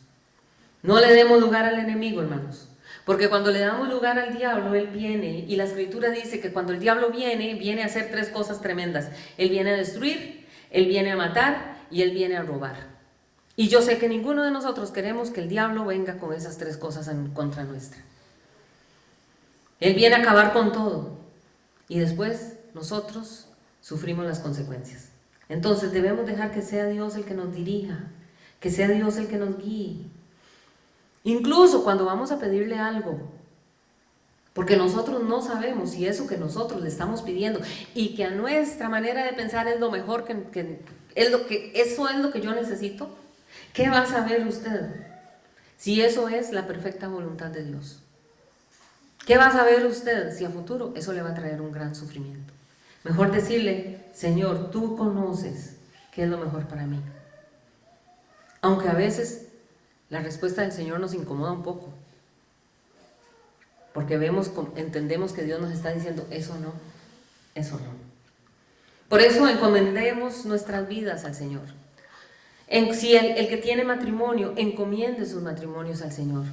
No le demos lugar al enemigo, hermanos. Porque cuando le damos lugar al diablo, él viene. Y la Escritura dice que cuando el diablo viene a hacer 3 cosas tremendas. Él viene a destruir, él viene a matar y él viene a robar. Y yo sé que ninguno de nosotros queremos que el diablo venga con esas 3 cosas en contra nuestra. Él viene a acabar con todo. Y después nosotros sufrimos las consecuencias. Entonces debemos dejar que sea Dios el que nos dirija, que sea Dios el que nos guíe. Incluso cuando vamos a pedirle algo, porque nosotros no sabemos si eso que nosotros le estamos pidiendo y que a nuestra manera de pensar es lo mejor, eso es lo que yo necesito, ¿qué va a saber usted si eso es la perfecta voluntad de Dios? ¿Qué va a saber usted si a futuro eso le va a traer un gran sufrimiento? Mejor decirle, Señor, tú conoces qué es lo mejor para mí. Aunque a veces la respuesta del Señor nos incomoda un poco. Porque entendemos que Dios nos está diciendo, eso no, eso no. Por eso encomendemos nuestras vidas al Señor. Si el que tiene matrimonio, encomiende sus matrimonios al Señor.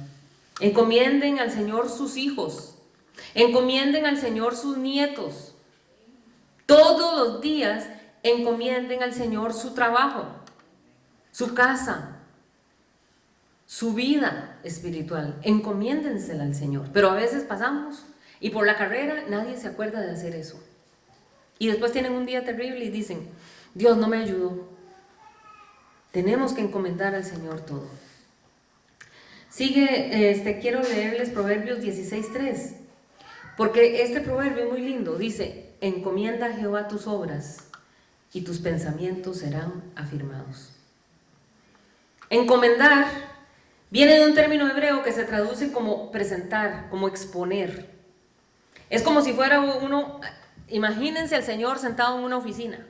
Encomienden al Señor sus hijos. Encomienden al Señor sus nietos. Todos los días encomienden al Señor su trabajo, su casa, su vida espiritual. Encomiéndensela al Señor. Pero a veces pasamos y por la carrera nadie se acuerda de hacer eso. Y después tienen un día terrible y dicen, Dios no me ayudó. Tenemos que encomendar al Señor todo. Quiero leerles Proverbios 16:3, porque este proverbio es muy lindo. Dice, encomienda a Jehová tus obras y tus pensamientos serán afirmados. Encomendar viene de un término hebreo que se traduce como presentar, como exponer. Es como si fuera uno, imagínense al Señor sentado en una oficina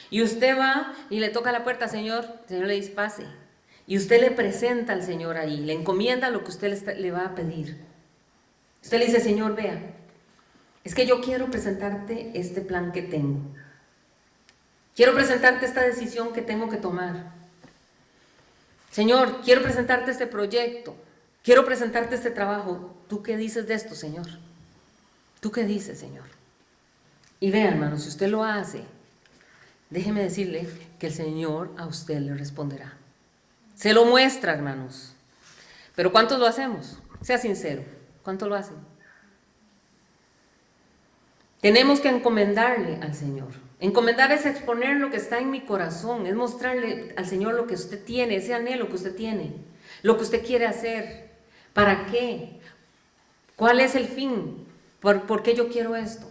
y usted va y le toca la puerta, Señor, el Señor le dice, pase. Y usted le presenta al Señor ahí, le encomienda lo que usted le va a pedir. Usted le dice, Señor, vea, es que yo quiero presentarte este plan que tengo. Quiero presentarte esta decisión que tengo que tomar. Señor, quiero presentarte este proyecto. Quiero presentarte este trabajo. ¿Tú qué dices de esto, Señor? ¿Tú qué dices, Señor? Y vea, hermano, si usted lo hace, déjeme decirle que el Señor a usted le responderá. Se lo muestra, hermanos. Pero ¿cuántos lo hacemos? Sea sincero. ¿Cuántos lo hacen? Tenemos que encomendarle al Señor. Encomendar es exponer lo que está en mi corazón, es mostrarle al Señor lo que usted tiene, ese anhelo que usted tiene, lo que usted quiere hacer. ¿Para qué? ¿Cuál es el fin? ¿Por qué yo quiero esto?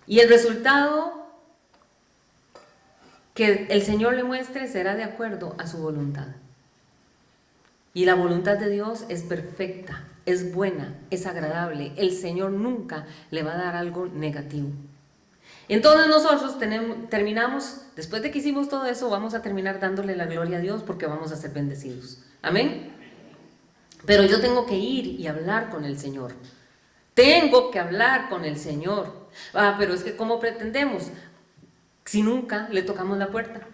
Y el resultado que el Señor le muestre será de acuerdo a su voluntad. Y la voluntad de Dios es perfecta, es buena, es agradable. El Señor nunca le va a dar algo negativo. Entonces nosotros terminamos, después de que hicimos todo eso, vamos a terminar dándole la gloria a Dios porque vamos a ser bendecidos. Amén. Pero yo tengo que ir y hablar con el Señor. Tengo que hablar con el Señor. Pero es que ¿cómo pretendemos? Si nunca le tocamos la puerta,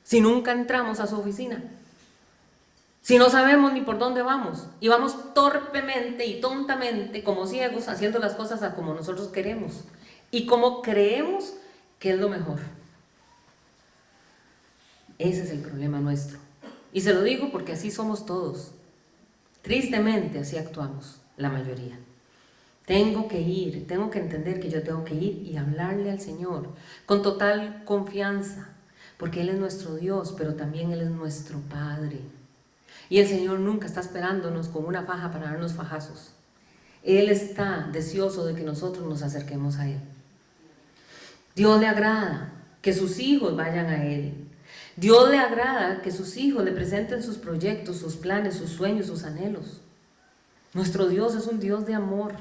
si nunca entramos a su oficina, si no sabemos ni por dónde vamos y vamos torpemente y tontamente como ciegos haciendo las cosas a como nosotros queremos y como creemos que es lo mejor. Ese es el problema nuestro. Y se lo digo porque así somos todos. Tristemente así actuamos la mayoría. Tengo que ir, tengo que entender que yo tengo que ir y hablarle al Señor con total confianza, porque Él es nuestro Dios, pero también Él es nuestro Padre. Y el Señor nunca está esperándonos con una faja para darnos fajazos. Él está deseoso de que nosotros nos acerquemos a Él. Dios le agrada que sus hijos vayan a Él. Dios le agrada que sus hijos le presenten sus proyectos, sus planes, sus sueños, sus anhelos. Nuestro Dios es un Dios de amor.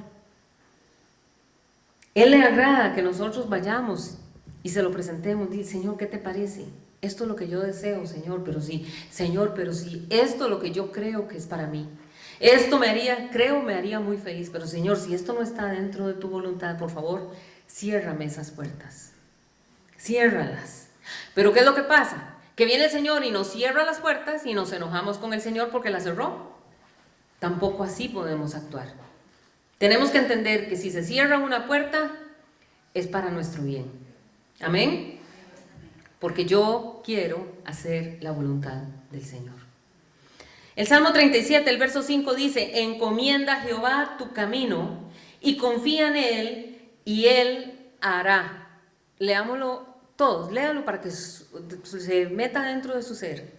Él le agrada que nosotros vayamos y se lo presentemos. Dice, Señor, ¿qué te parece? Esto es lo que yo deseo, Señor, pero sí, Señor, pero sí, esto es lo que yo creo que es para mí. Esto me haría muy feliz, pero Señor, si esto no está dentro de tu voluntad, por favor, ciérrame esas puertas. Ciérralas. Pero ¿qué es lo que pasa? Que viene el Señor y nos cierra las puertas y nos enojamos con el Señor porque las cerró. Tampoco así podemos actuar. Tenemos que entender que si se cierra una puerta, es para nuestro bien. Amén. Porque yo quiero hacer la voluntad del Señor. El Salmo 37, el verso 5 dice, encomienda a Jehová tu camino y confía en Él y Él hará. Leámoslo todos, léalo para que se meta dentro de su ser.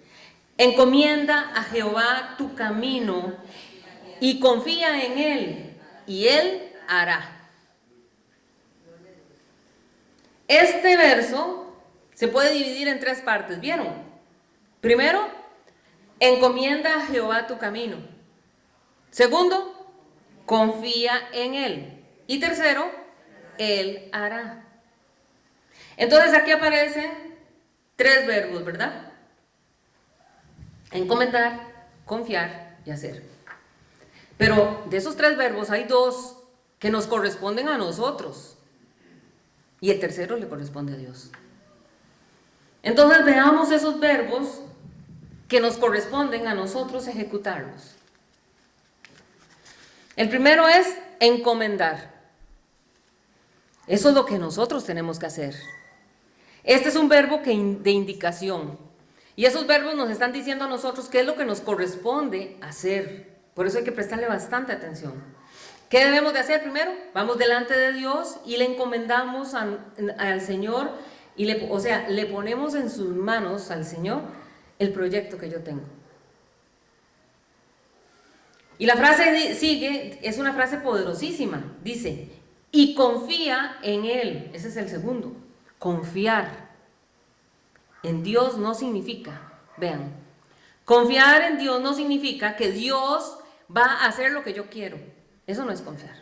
Encomienda a Jehová tu camino y confía en Él y Él hará. Este verso se puede dividir en tres partes, ¿vieron? Primero, encomienda a Jehová tu camino. Segundo, confía en Él. Y tercero, Él hará. Entonces aquí aparecen tres verbos, ¿verdad? Encomendar, confiar y hacer. Pero de esos tres verbos hay dos que nos corresponden a nosotros. Y el tercero le corresponde a Dios. Entonces veamos esos verbos que nos corresponden a nosotros ejecutarlos. El primero es encomendar. Eso es lo que nosotros tenemos que hacer. Este es un verbo de indicación. Y esos verbos nos están diciendo a nosotros qué es lo que nos corresponde hacer. Por eso hay que prestarle bastante atención. ¿Qué debemos de hacer primero? Vamos delante de Dios y le encomendamos al Señor, y le ponemos en sus manos al Señor el proyecto que yo tengo. Y la frase sigue, es una frase poderosísima. Dice, y confía en Él. Ese es el segundo. Confiar en Dios no significa, vean, confiar en Dios no significa que Dios va a hacer lo que yo quiero. Eso no es confiar.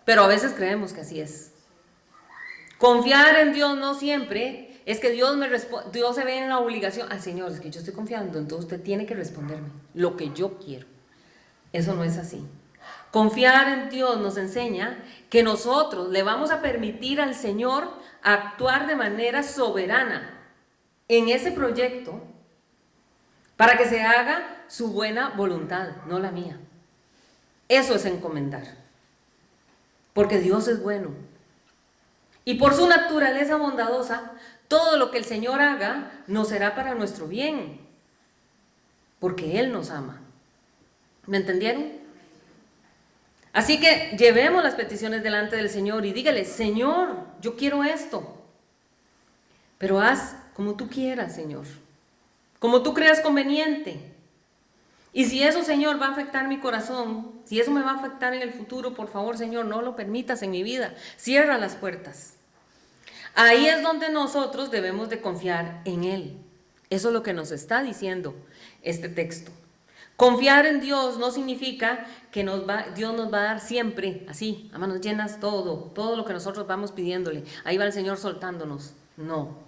Pero a veces creemos que así es. Confiar en Dios no siempre es que Dios se ve en la obligación. Ah, Señor, es que yo estoy confiando, entonces usted tiene que responderme lo que yo quiero. Eso no es así. Confiar en Dios nos enseña que nosotros le vamos a permitir al Señor actuar de manera soberana en ese proyecto para que se haga su buena voluntad, no la mía. Eso es encomendar. Porque Dios es bueno. Y por su naturaleza bondadosa, todo lo que el Señor haga nos será para nuestro bien. Porque Él nos ama. ¿Me entendieron? Así que llevemos las peticiones delante del Señor y dígale, Señor, yo quiero esto. Pero haz como tú quieras, Señor. Como tú creas conveniente. Y si eso, Señor, va a afectar mi corazón, si eso me va a afectar en el futuro, por favor, Señor, no lo permitas en mi vida. Cierra las puertas. Ahí es donde nosotros debemos de confiar en Él. Eso es lo que nos está diciendo este texto. Confiar en Dios no significa que Dios nos va a dar siempre, así, a manos llenas, todo lo que nosotros vamos pidiéndole. Ahí va el Señor soltándonos. No.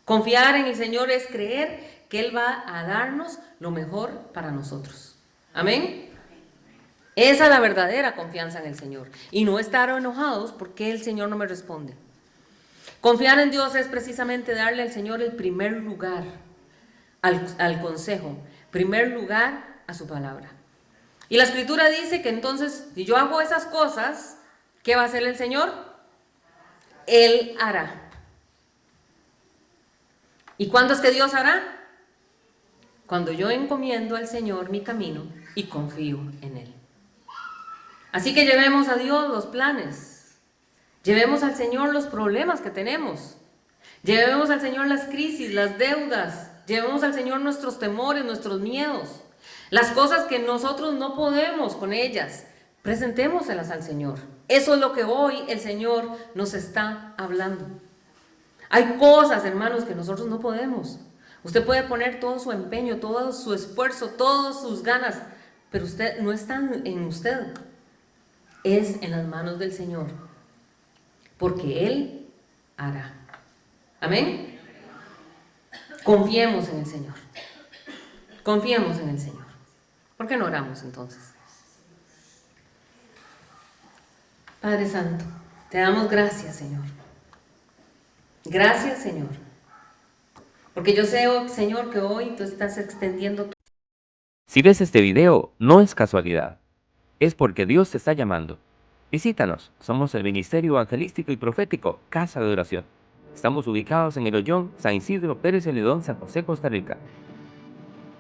Confiar en el Señor es creer que Él va a darnos lo mejor para nosotros. Amén. Esa es la verdadera confianza en el Señor. Y no estar enojados porque el Señor no me responde. Confiar en Dios es precisamente darle al Señor el primer lugar al consejo, primer lugar a su palabra. Y la Escritura dice que entonces, si yo hago esas cosas, ¿qué va a hacer el Señor? Él hará. ¿Y cuándo es que Dios hará? Cuando yo encomiendo al Señor mi camino y confío en Él. Así que llevemos a Dios los planes. Llevemos al Señor los problemas que tenemos. Llevemos al Señor las crisis, las deudas. Llevemos al Señor nuestros temores, nuestros miedos. Las cosas que nosotros no podemos con ellas. Presentémoselas al Señor. Eso es lo que hoy el Señor nos está hablando. Hay cosas, hermanos, que nosotros no podemos. Usted puede poner todo su empeño, todo su esfuerzo, todas sus ganas, pero usted no está en usted. Es en las manos del Señor. porque Él hará. Amén. Confiemos en el Señor. Confiemos en el Señor. ¿Por qué no oramos entonces? Padre Santo, te damos gracias, Señor. Gracias, Señor. Porque yo sé, Señor, que hoy tú estás extendiendo tu... Si ves este video, no es casualidad. Es porque Dios te está llamando. Visítanos, somos el Ministerio Evangelístico y Profético Casa de Oración. Estamos ubicados en el Ollón, San Isidro Pérez Celedón, San José, Costa Rica.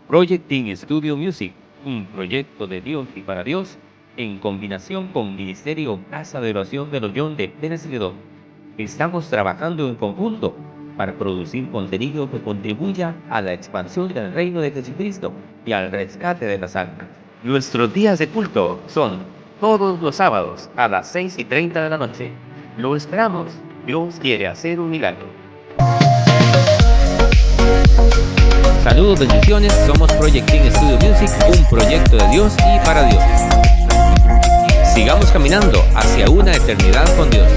Projecting Studio Music, un proyecto de Dios y para Dios, en combinación con Ministerio Casa de Oración del Ollón de Pérez Celedón. Estamos trabajando en conjunto para producir contenido que contribuya a la expansión del reino de Jesucristo y al rescate de las almas. Nuestros días de culto son todos los sábados a las 6:30 de la noche. Lo esperamos. Dios quiere hacer un milagro. Saludos, bendiciones. Somos Projecting Studio Music, un proyecto de Dios y para Dios. Sigamos caminando hacia una eternidad con Dios.